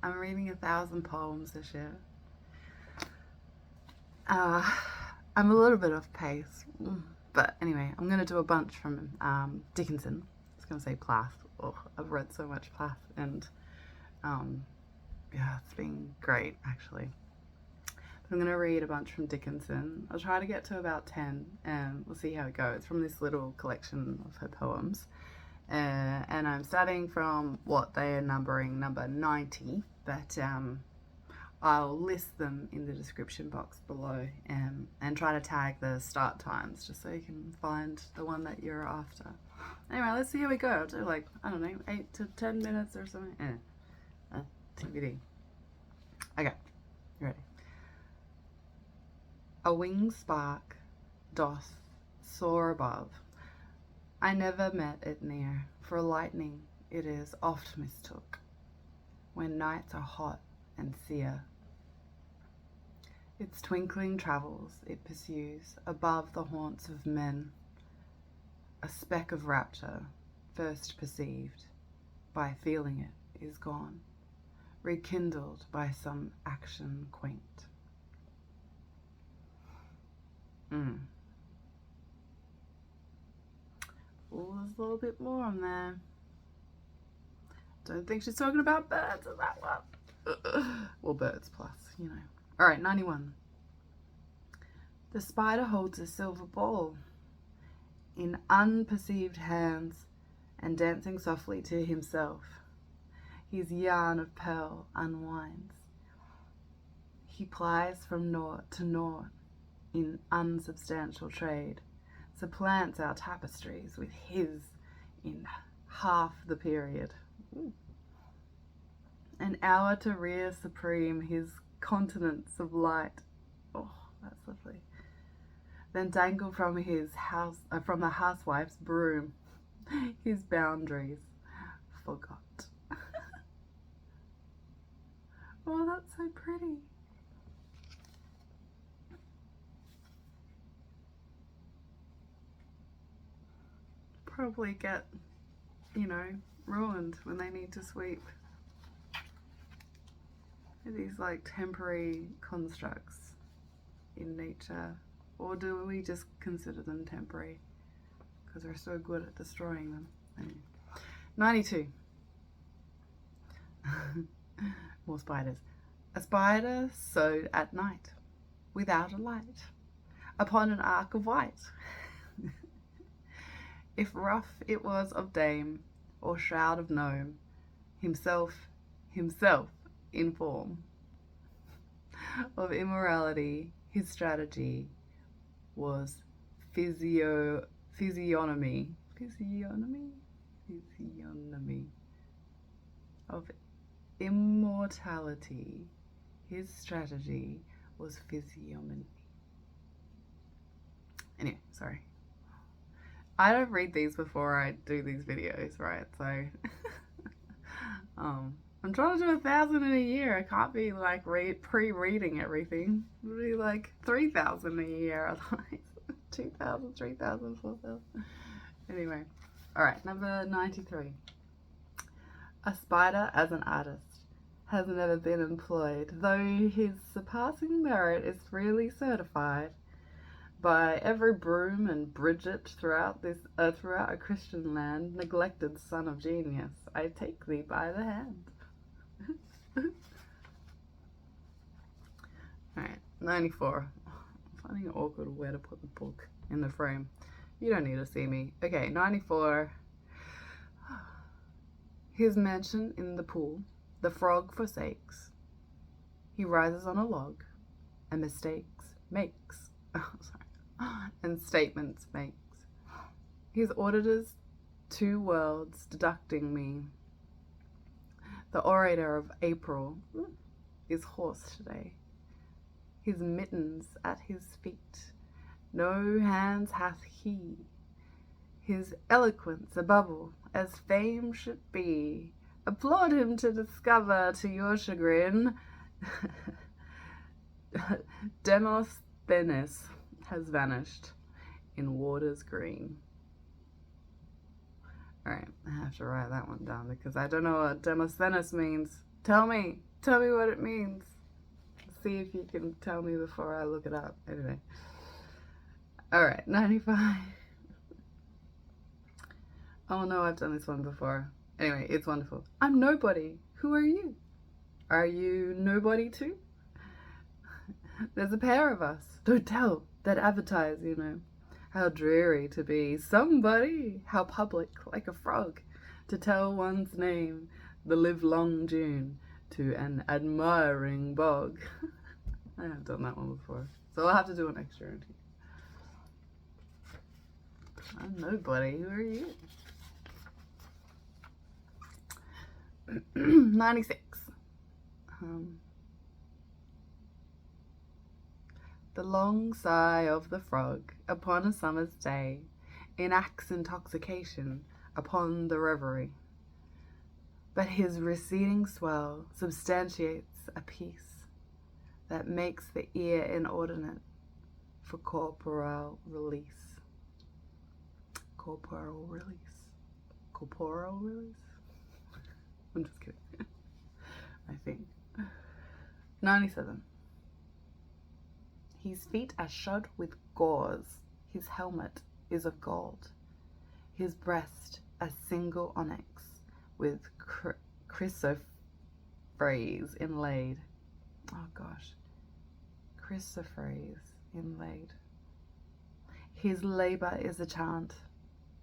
I'm reading 1,000 poems this year. I'm a little bit off pace, but anyway, I'm going to do a bunch from Dickinson. I was going to say Plush. Oh, I've read so much Plush, and yeah, it's been great actually. But I'm going to read a bunch from Dickinson. I'll try to get to about 10, and we'll see how it goes from this little collection of her poems. And I'm starting from what they are numbering, number 90, but I'll list them in the description box below, and try to tag the start times just so you can find the one that you're after. Anyway, let's see how we go. I'll do like, I don't know, 8 to 10 minutes or something. TBD. Okay, you ready? A winged spark doth soar above. I never met it near, for lightning it is oft mistook, when nights are hot and sere. Its twinkling travels, it pursues, above the haunts of men, a speck of rapture, first perceived, by feeling it is gone, rekindled by some action quaint. Oh, there's a little bit more on there. Don't think she's talking about birds in that one. Well, birds plus, you know. Alright, 91. The spider holds a silver ball in unperceived hands, and dancing softly to himself, his yarn of pearl unwinds. He plies from naught to naught in unsubstantial trade, supplants our tapestries with his in half the period. Ooh. An hour to rear supreme his continents of light. Oh, that's lovely. Then dangle from his house, from the housewife's broom, his boundaries forgot. Oh, that's so pretty. Probably get, you know, ruined when they need to sweep. These like temporary constructs in nature, or do we just consider them temporary because we're so good at destroying them? Anyway. 92. More spiders. A spider sewed at night, without a light, upon an arc of white. If ruff it was of dame, or shroud of gnome, himself in form of immorality, his strategy was physiognomy of immortality. His strategy was physiognomy. Anyway, sorry. I don't read these before I do these videos, right? So I'm trying to do 1,000 in a year. I can't be like pre-reading everything. It'll be like 3,000 a year, otherwise 2,000, 3,000, 4,000. Anyway, all right, number 93. A spider as an artist has never been employed, though his surpassing merit is freely certified by every Broom and Bridget throughout a Christian land, neglected son of genius. I take thee by the hand. Alright, 94. I'm finding it awkward where to put the book in the frame. You don't need to see me. Okay, 94. His mansion in the pool, the frog forsakes. He rises on a log, and mistakes makes. Oh, sorry. And statements makes. His auditors 2 worlds deducting me. The orator of April is hoarse today. His mittens at his feet, no hands hath he. His eloquence a bubble, as fame should be. Applaud him to discover, to your chagrin, Demosthenes has vanished in waters green. Alright, I have to write that one down because I don't know what Demosthenes means. Tell me. Tell me what it means. See if you can tell me before I look it up. Anyway. Alright, 95. Oh no, I've done this one before. Anyway, it's wonderful. I'm nobody. Who are you? Are you nobody too? There's a pair of us. Don't tell. That advertise, you know. How dreary to be somebody. How public, like a frog. To tell one's name the livelong June to an admiring bog. I have done that one before. So I'll have to do an extra. I'm nobody. Who are you? 96. The long sigh of the frog upon a summer's day enacts intoxication upon the reverie, but his receding swell substantiates a peace that makes the ear inordinate for corporal release. Corporal release? Corporal release? I'm just kidding. I think. 97. His feet are shod with gauze. His helmet is of gold. His breast a single onyx with chrysoprase inlaid. Oh gosh. Chrysoprase inlaid. His labor is a chant.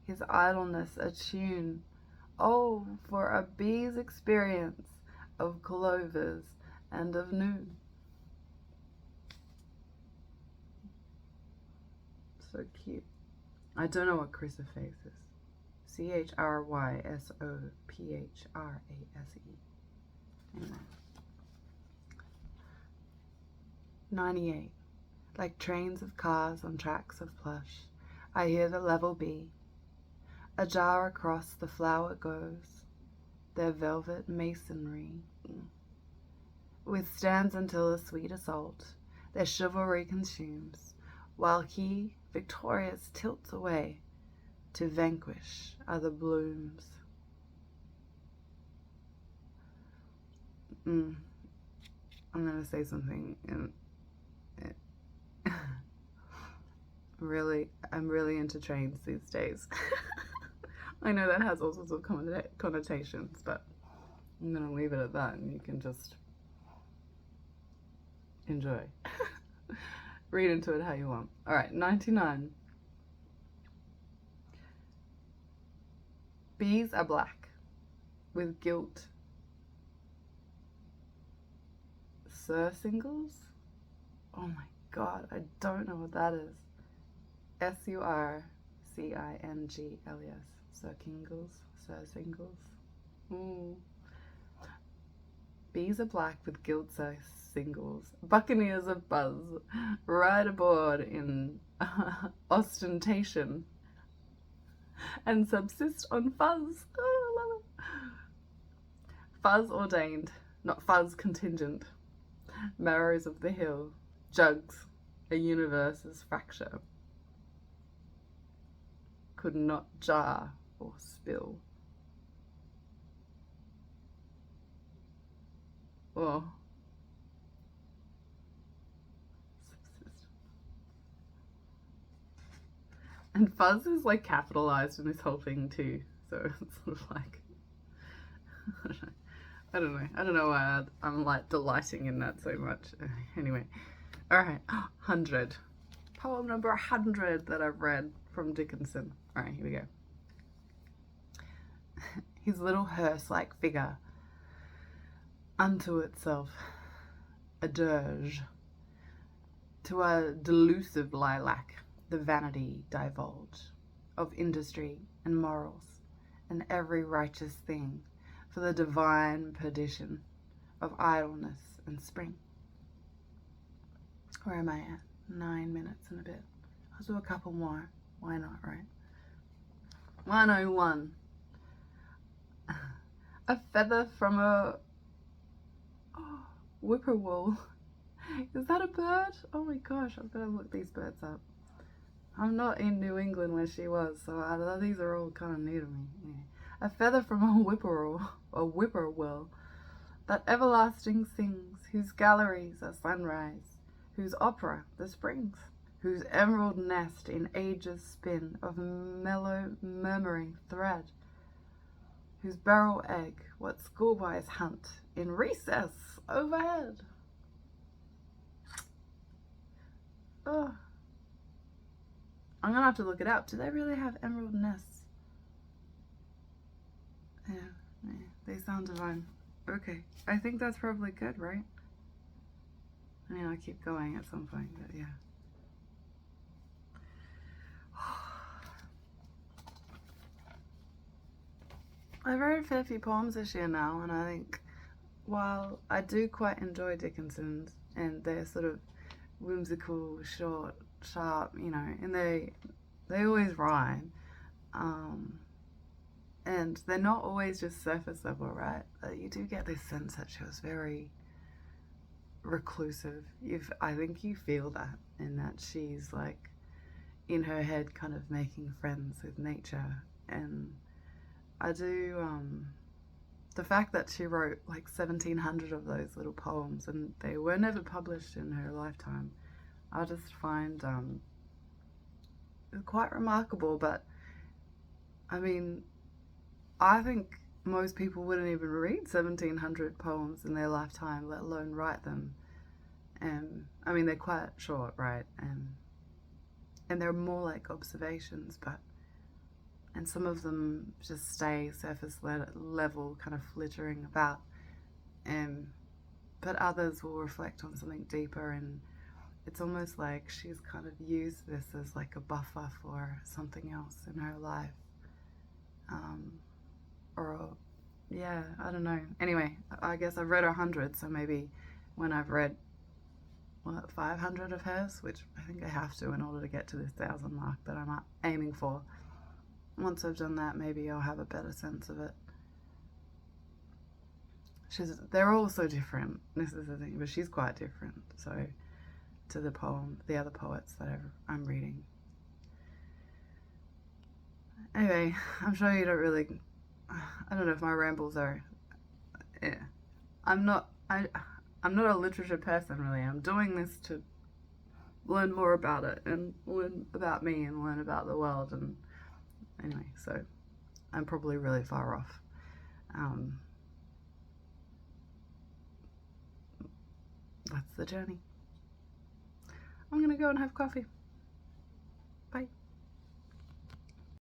His idleness a tune. Oh, for a bee's experience of clovers and of noon. So cute. I don't know what chrysoprase is. Chrysoprase. Anyway. 98. Like trains of cars on tracks of plush, I hear the level B. Ajar across the flower goes, their velvet masonry withstands until a sweet assault their chivalry consumes, while he, victorious, tilts away to vanquish other blooms. I'm gonna say something and I'm really into trains these days. I know that has all sorts of connotations, but I'm gonna leave it at that and you can just enjoy. Read into it how you want. Alright, 99. Bees are black with gilt surcingles. Oh my god, I don't know what that is. Surcingles. Surcingles. Ooh. Bees are black with gilt surcingles. Buccaneers of buzz ride aboard in ostentation and subsist on fuzz. Oh, I love it. Fuzz ordained, not fuzz contingent. Marrows of the hill, jugs, a universe's fracture. Could not jar or spill. Oh. Subsist. And fuzz is like capitalized in this whole thing too, so it's sort of like I don't know why I'm like delighting in that so much. Anyway, alright, 100. Poem number 100 that I've read from Dickinson. Alright, here we go. His little hearse-like figure, unto itself a dirge, to a delusive lilac, the vanity divulge of industry and morals, and every righteous thing for the divine perdition of idleness and spring. Where am I at? 9 minutes and a bit. I'll do a couple more. Why not, right? 101. A feather from a whippoorwill. Is that a bird? Oh my gosh, I've got to look these birds up. I'm not in New England where she was, so these are all kind of new to me. Yeah. A feather from a whippoorwill, that everlasting sings, whose galleries are sunrise, whose opera the springs, whose emerald nest in ages spin of mellow murmuring thread, whose beryl egg what schoolboys hunt in recess overhead. Oh, I'm gonna have to look it up. Do they really have emerald nests? Yeah, they sound divine. Okay, I think that's probably good, right? I mean, I'll keep going at some point, but yeah. I've read a fair few poems this year now, and I think while I do quite enjoy Dickinson's, and they're sort of whimsical, short, sharp, you know, and they always rhyme, and they're not always just surface level, right? You do get this sense that she was very reclusive. I think you feel that, and that she's like in her head kind of making friends with nature. And I do, the fact that she wrote like 1,700 of those little poems and they were never published in her lifetime, I just find quite remarkable. But I mean, I think most people wouldn't even read 1,700 poems in their lifetime, let alone write them. And I mean, they're quite short, right? And they're more like observations, and some of them just stay surface level, kind of flittering about. But others will reflect on something deeper, and it's almost like she's kind of used this as like a buffer for something else in her life. Yeah, I don't know. Anyway, I guess I've read 100, so maybe when I've read 500 of hers, which I think I have to in order to get to this 1,000 mark that I'm aiming for. Once I've done that, maybe I'll have a better sense of it. They're all so different. This is the thing, but she's quite different. So to the other poets that I'm reading. Anyway, I'm sure you don't really. I don't know if my rambles are. Yeah, I'm not a literature person, really. I'm doing this to learn more about it and learn about me and learn about the world. And anyway, so I'm probably really far off. That's the journey. I'm gonna go and have coffee.